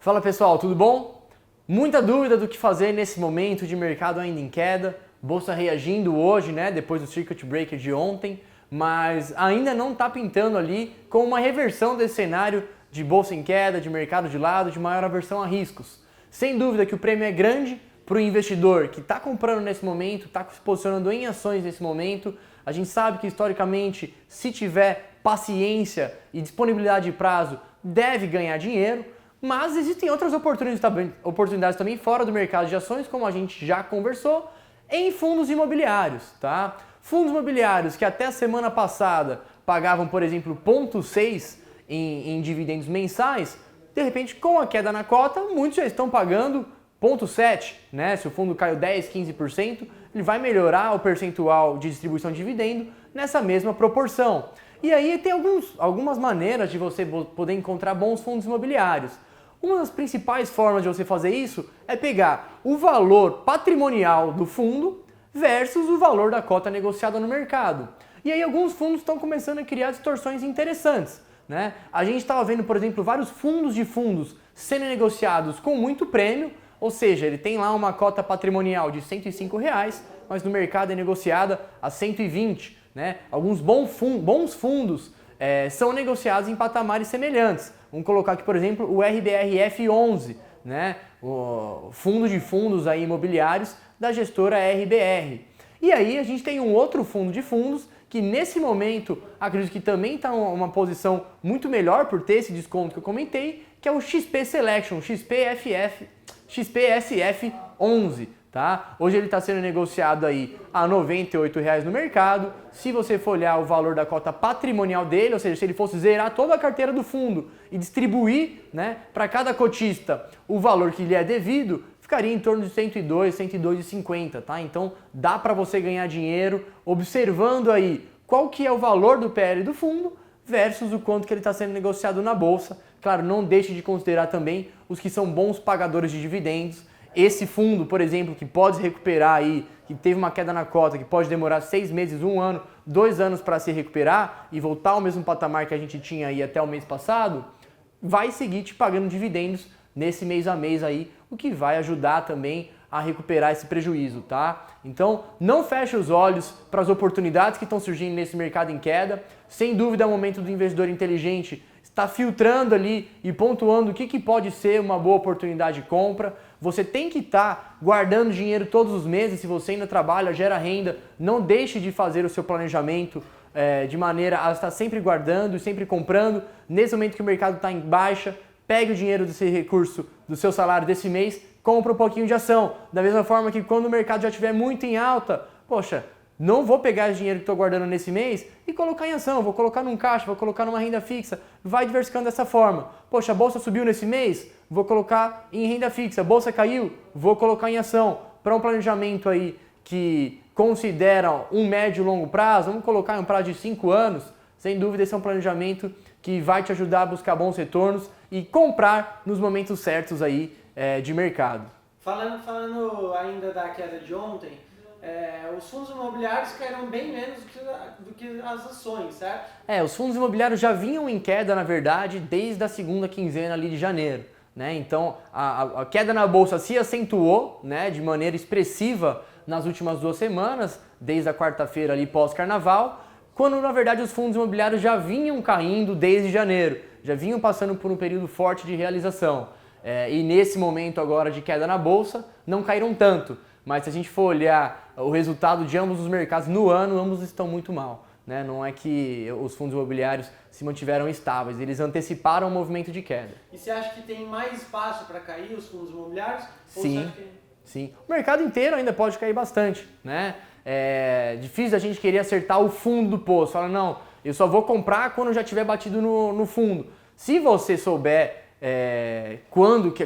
Fala pessoal, tudo bom? Muita dúvida do que fazer nesse momento de mercado ainda em queda, bolsa reagindo hoje, né, depois do circuit breaker de ontem, mas ainda não está pintando ali com uma reversão desse cenário de bolsa em queda, de mercado de lado, de maior aversão a riscos. Sem dúvida que o prêmio é grande para o investidor que está comprando nesse momento, está se posicionando em ações nesse momento. A gente sabe que historicamente, se tiver paciência e disponibilidade de prazo, deve ganhar dinheiro. Mas existem outras oportunidades também fora do mercado de ações, como a gente já conversou, em fundos imobiliários, tá? Fundos imobiliários que até a semana passada pagavam, por exemplo, 0,6 em dividendos mensais, de repente, com a queda na cota, muitos já estão pagando 0,7, né? Se o fundo caiu 10, 15%, ele vai melhorar o percentual de distribuição de dividendo nessa mesma proporção. E aí tem algumas maneiras de você poder encontrar bons fundos imobiliários. Uma das principais formas de você fazer isso é pegar o valor patrimonial do fundo versus o valor da cota negociada no mercado. E aí alguns fundos estão começando a criar distorções interessantes, né? A gente estava vendo, por exemplo, vários fundos de fundos sendo negociados com muito prêmio, ou seja, ele tem lá uma cota patrimonial de R$105, mas no mercado é negociada a 120, né? Alguns bons fundos são negociados em patamares semelhantes. Vamos colocar aqui, por exemplo, o RBRF11, né? O fundo de fundos aí imobiliários da gestora RBR. E aí a gente tem um outro fundo de fundos que nesse momento acredito que também está em uma posição muito melhor por ter esse desconto que eu comentei, que é o XP Selection, XPSF11. Tá? Hoje ele está sendo negociado aí a R$ 98 no mercado. Se você for olhar o valor da cota patrimonial dele, ou seja, se ele fosse zerar toda a carteira do fundo e distribuir, né, para cada cotista o valor que lhe é devido, ficaria em torno de 102, 102,50, tá? Então dá para você ganhar dinheiro observando aí qual que é o valor do PL do fundo versus o quanto que ele está sendo negociado na bolsa. Claro, não deixe de considerar também os que são bons pagadores de dividendos. Esse fundo, por exemplo, que pode recuperar aí, que teve uma queda na cota, que pode demorar 6 meses, 1 ano, 2 anos para se recuperar e voltar ao mesmo patamar que a gente tinha aí até o mês passado, vai seguir te pagando dividendos nesse mês a mês aí, o que vai ajudar também a recuperar esse prejuízo, tá? Então, não feche os olhos para as oportunidades que estão surgindo nesse mercado em queda. Sem dúvida é o momento do investidor inteligente estar filtrando ali e pontuando o que pode ser uma boa oportunidade de compra. Você tem que estar guardando dinheiro todos os meses. Se você ainda trabalha, gera renda, não deixe de fazer o seu planejamento de maneira a estar sempre guardando e sempre comprando. Nesse momento que o mercado está em baixa, pegue o dinheiro desse recurso do seu salário desse mês, compra um pouquinho de ação. Da mesma forma que quando o mercado já estiver muito em alta, poxa, não vou pegar esse dinheiro que estou guardando nesse mês e colocar em ação, vou colocar num caixa, vou colocar numa renda fixa, vai diversificando dessa forma. Poxa, a bolsa subiu nesse mês, vou colocar em renda fixa, a bolsa caiu, vou colocar em ação. Para um planejamento aí que considera um médio e longo prazo, vamos colocar em um prazo de 5 anos, sem dúvida esse é um planejamento que vai te ajudar a buscar bons retornos e comprar nos momentos certos aí de mercado. Falando ainda da queda de ontem, os fundos imobiliários caíram bem menos do que as ações, certo? Os fundos imobiliários já vinham em queda, na verdade, desde a segunda quinzena ali de janeiro, né? Então, a queda na bolsa se acentuou, né, de maneira expressiva nas últimas 2 semanas, desde a quarta-feira ali pós-carnaval, quando, na verdade, os fundos imobiliários já vinham caindo desde janeiro, já vinham passando por um período forte de realização. E nesse momento agora de queda na bolsa, não caíram tanto. Mas se a gente for olhar o resultado de ambos os mercados no ano, ambos estão muito mal, né? Não é que os fundos imobiliários se mantiveram estáveis, eles anteciparam o movimento de queda. E você acha que tem mais espaço para cair os fundos imobiliários? Sim, sim. O mercado inteiro ainda pode cair bastante, né? É difícil a gente querer acertar o fundo do poço. Fala, não, eu só vou comprar quando já tiver batido no fundo. Se você souber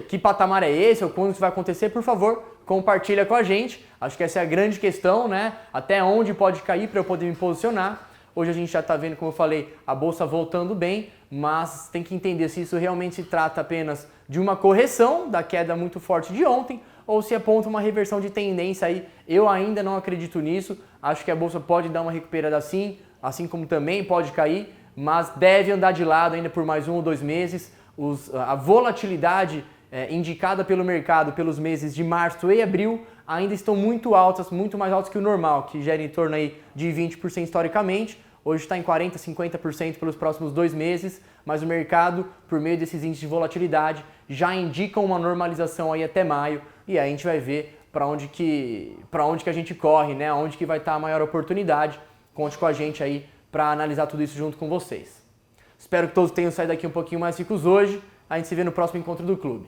que patamar é esse ou quando isso vai acontecer, por favor, compartilha com a gente. Acho que essa é a grande questão, né? Até onde pode cair para eu poder me posicionar. Hoje a gente já está vendo, como eu falei, a bolsa voltando bem, mas tem que entender se isso realmente se trata apenas de uma correção da queda muito forte de ontem ou se aponta uma reversão de tendência aí. Eu ainda não acredito nisso. Acho que a bolsa pode dar uma recuperada sim, assim como também pode cair, mas deve andar de lado ainda por mais 1 ou 2 meses. A volatilidade indicada pelo mercado pelos meses de março e abril ainda estão muito altas, muito mais altas que o normal, que gera em torno aí de 20% historicamente. Hoje está em 40%, 50% pelos próximos 2 meses, mas o mercado, por meio desses índices de volatilidade, já indica uma normalização aí até maio, e aí a gente vai ver para onde que a gente corre, né? Onde que vai estar a maior oportunidade. Conte com a gente aí para analisar tudo isso junto com vocês. Espero que todos tenham saído daqui um pouquinho mais ricos hoje. A gente se vê no próximo encontro do clube.